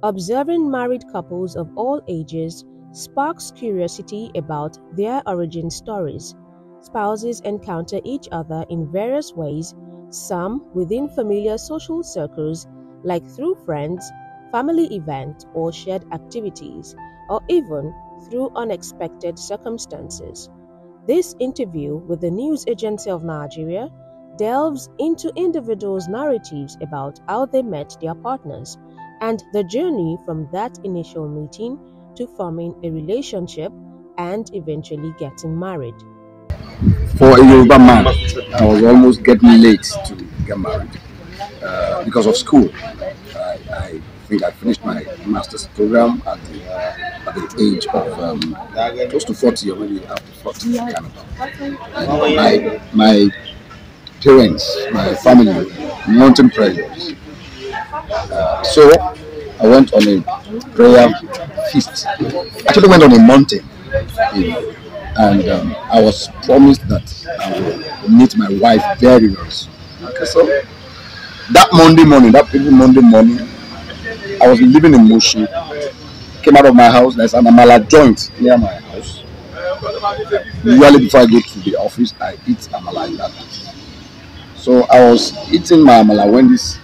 Observing married couples of all ages sparks curiosity about their origin stories. Spouses encounter each other in various ways, some within familiar social circles, like through friends, family events, or shared activities, or even through unexpected circumstances. This interview with the News Agency of Nigeria delves into individuals' narratives about how they met their partners and the journey from that initial meeting to forming a relationship and eventually getting married. For a Yoruba man, I was almost getting late to get married because of school. I think I finished my master's program at the age of close to 40 or maybe after 40, kind of. My parents, my family, mountain pressures. So I went on a prayer feast. Actually, went on a mountain, you know, and I was promised that I will meet my wife very, very soon. Okay, so that Monday morning, that people Monday morning, I was living in Moshi. Came out of my house. There's an amala joint near my house. Usually, before I go to the office, I eat amala in that place. So I was eating my amala when this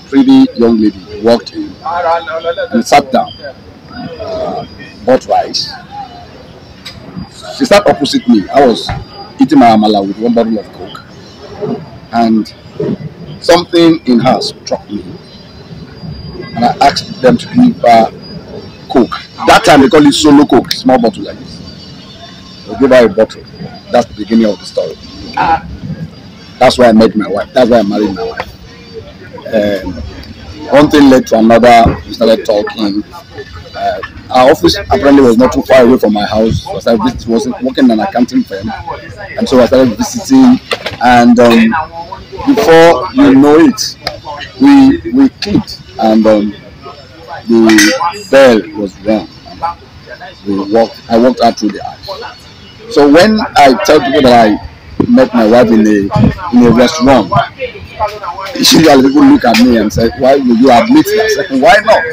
pretty young lady walked in and sat down, bought rice. She sat opposite me. I was eating my amala with one bottle of Coke, and something in her struck me, and I asked them to give her Coke. That time they call it solo Coke, small bottle like this. They give her a bottle. That's the beginning of the story. That's why I met my wife. That's why I married my wife. One thing led to another. We started talking. Our office apparently was not too far away from my house. So I was working in an accounting firm, and so I started visiting. And before you know it, we clicked, and the bell was rung. I walked out through the aisle. So when I tell people that I met my wife in a restaurant, usually people look at me and say, "Why would you admit that?" I said, "Why not?"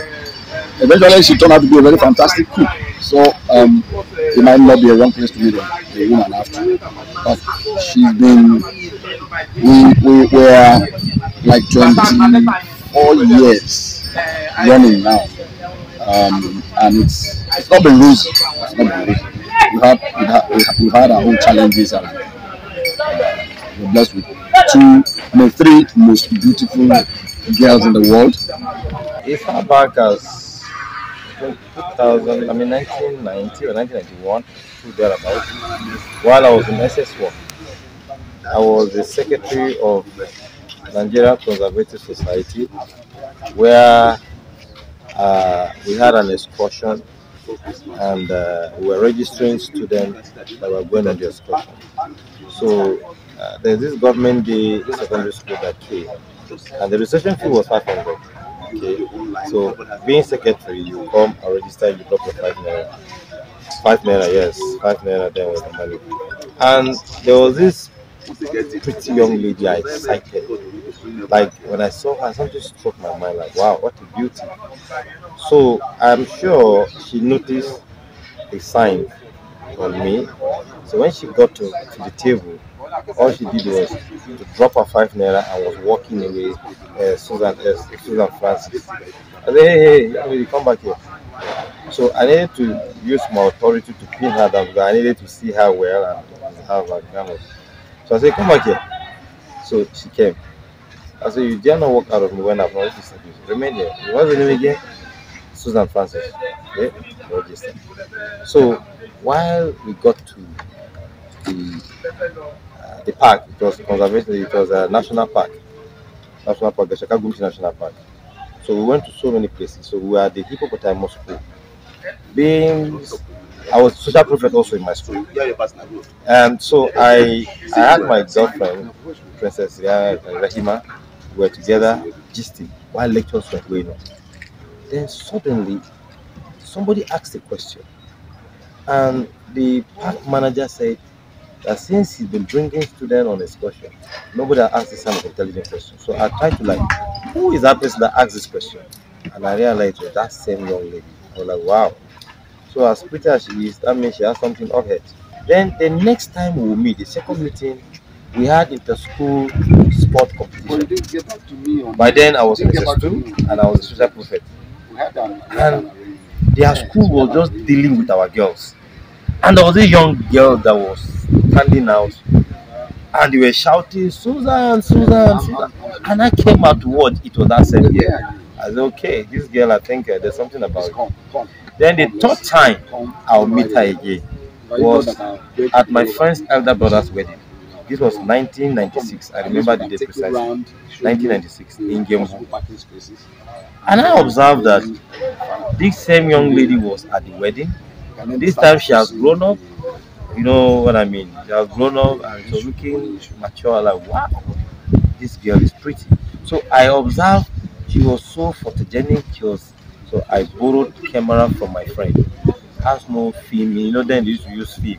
Eventually, she turned out to be a very fantastic cook. So it might not be a wrong place to meet a woman after, but she's been. We were like 24 years running now, and it's not been rosy. It's not been rosy. We've had our own challenges, and we're blessed with three most beautiful girls in the world. It's far back as 2000, 1990 or 1991, thereabouts. While I was in SS1, I was the secretary of Nigeria Conservative Society, where we had an excursion, and we were registering students that were going on the excursion. So there's this government day secondary school that came, and the registration fee was 500. Okay, so being secretary, you come and register, you drop your 5 naira. 5 naira, yes, 5 naira then was the money. And there was this pretty young lady I cited. Like when I saw her, something struck my mind. Like, wow, what a beauty! So I'm sure she noticed a sign on me. So when she got to the table, all she did was to drop her 5 naira and was walking away. Susan Francis. I said, hey, hey, come back here. So I needed to use my authority to pin her down because I needed to see her well and have her grammar. So I said, come back here. So she came. I said, you dare not walk out of me when I've not registered you. Remain here. What's the name again? Susan Francis. Okay, register. So while we got to the park, it was conservation, it was a national park, the Shakagumshi National Park. So we went to so many places. So we were at the hippopotamus school. I was social prophet also in my school. And so I had my girlfriend, Princess Rahima, we were together gisting while lectures were going on. Then suddenly somebody asked a question, and the park manager said that since he's been bringing students on excursion, nobody had asked this kind of intelligent question. So I tried to who is that person that asked this question? and I realized it was that same young lady. I was like, wow. So as pretty as she is, that means she has something of it. Then the next time we will meet, the second meeting, we had inter-school sport competition. By then I was in SS2 and I was a social prophet. And their school was just dealing with our girls. And there was a young girl that was standing out and they were shouting, Susan, Susan, Susan. And I came out to watch, it was that same year. I said, okay, this girl, I think there's something about it. Then the third time I'll meet her again was at my friend's elder brother's wedding. This was 1996. I remember the date precisely. 1996 in Gembu. And I observed that this same young lady was at the wedding. This time she has grown up. You know what I mean? She has grown up and so looking mature. Like, wow, this girl is pretty. So I observed she was so photogenic. So I borrowed camera from my friend. Has no film. You know, then they used to use film.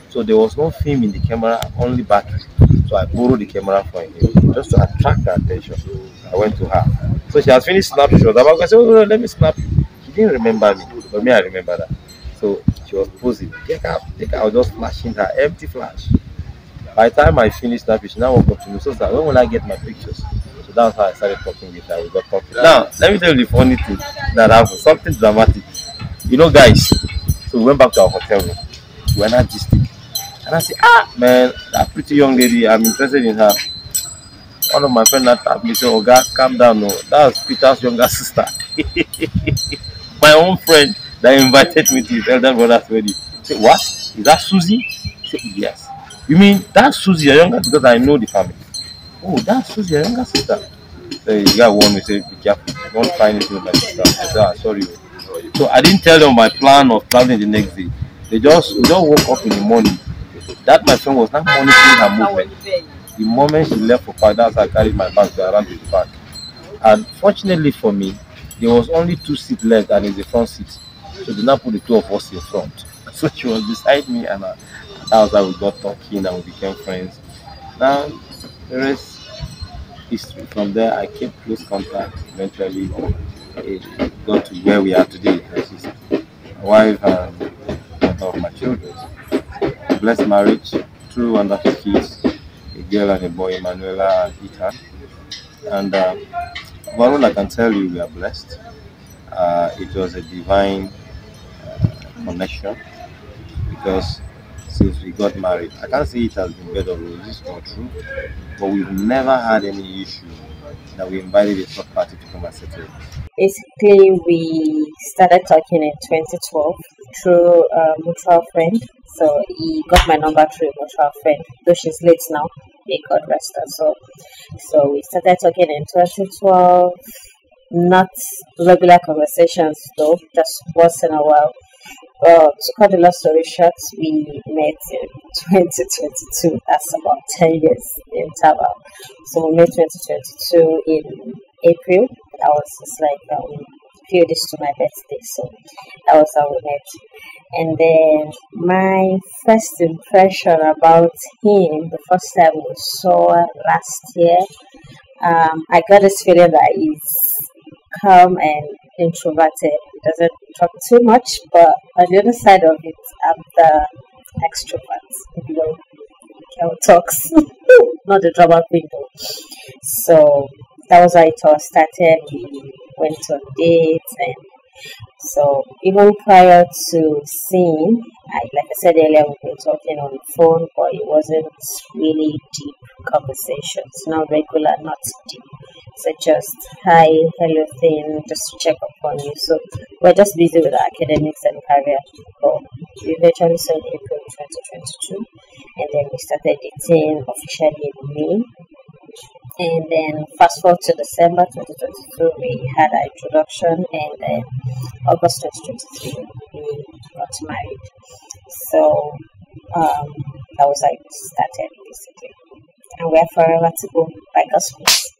So there was no film in the camera, only battery. So I borrowed the camera from him just to attract her attention. I went to her. So she has finished snapping. She was about to say, oh, let me snap you. She didn't remember me, but me, I remember that. So she was posing. Take out. I was just flashing her, empty flash. By the time I finished snapping, she now walked up to me. So when will I get my pictures? So that's how I started talking with her. We got talking. Now, let me tell you the funny thing that happened. Something dramatic. You know, guys. So we went back to our hotel room. We were not gisting. And I said, man, that pretty young lady, I'm interested in her. One of my friends tapped me, said, oh God, calm down. No, that was Peter's younger sister. My own friend that invited me to his elder brother's wedding. I said, what? Is that Susie? I said, yes. You mean that's Susie, your younger, because I know the family. Oh, that's Susie, your younger sister. So the guy warned me, said, be careful. Don't find anything with my sister. I said, sorry. So I didn't tell them my plan of traveling the next day. We just woke up in the morning. That my friend was not monitoring her movement. The moment she left for park, that's how I carried my bag around to the park. And fortunately for me, there was only 2 seats left and it's the front seat. So they now put the 2 of us in front. So she was beside me and that was how we got talking and we became friends. Now the rest history. From there I kept close contact. Eventually it got to where we are today. She's my wife and mother of my children. Blessed marriage, 2 wonderful kids, a girl and a boy, Emanuela and Ethan. And all I can tell you, we are blessed. It was a divine connection because since we got married, I can't say it has been bed of roses or true, but we've never had any issue that we invited a third party to come and settle. Basically, we started talking in 2012 through a mutual friend. So he got my number through a mutual friend, though she's late now. May God rest her. So we started talking in 2012. Not regular conversations though, just once in a while. To cut the long story short, we met in 2022. That's about 10 years interval. So we met 2022 in April. That was just like a few days to my birthday. So that was how we met. And then my first impression about him, the first time we saw last year, I got this feeling that he's calm and introverted. He doesn't talk too much, but on the other side of it, I'm the extrovert. You know, Kel talks, not the drama queen though. So that was how it all started. We went on dates, and so even prior to seeing, like I said earlier, we've been talking on the phone, but it wasn't really deep conversations, not regular, not deep. So just hi, hello thing, just to check up on you. So we're just busy with our academics and career. But we eventually saw in April 2022, and then we started dating officially in May. And then fast forward to December 2022, we had our introduction, and then August 2023, we got married. So that was how it started, basically. And we're forever to go by God's grace.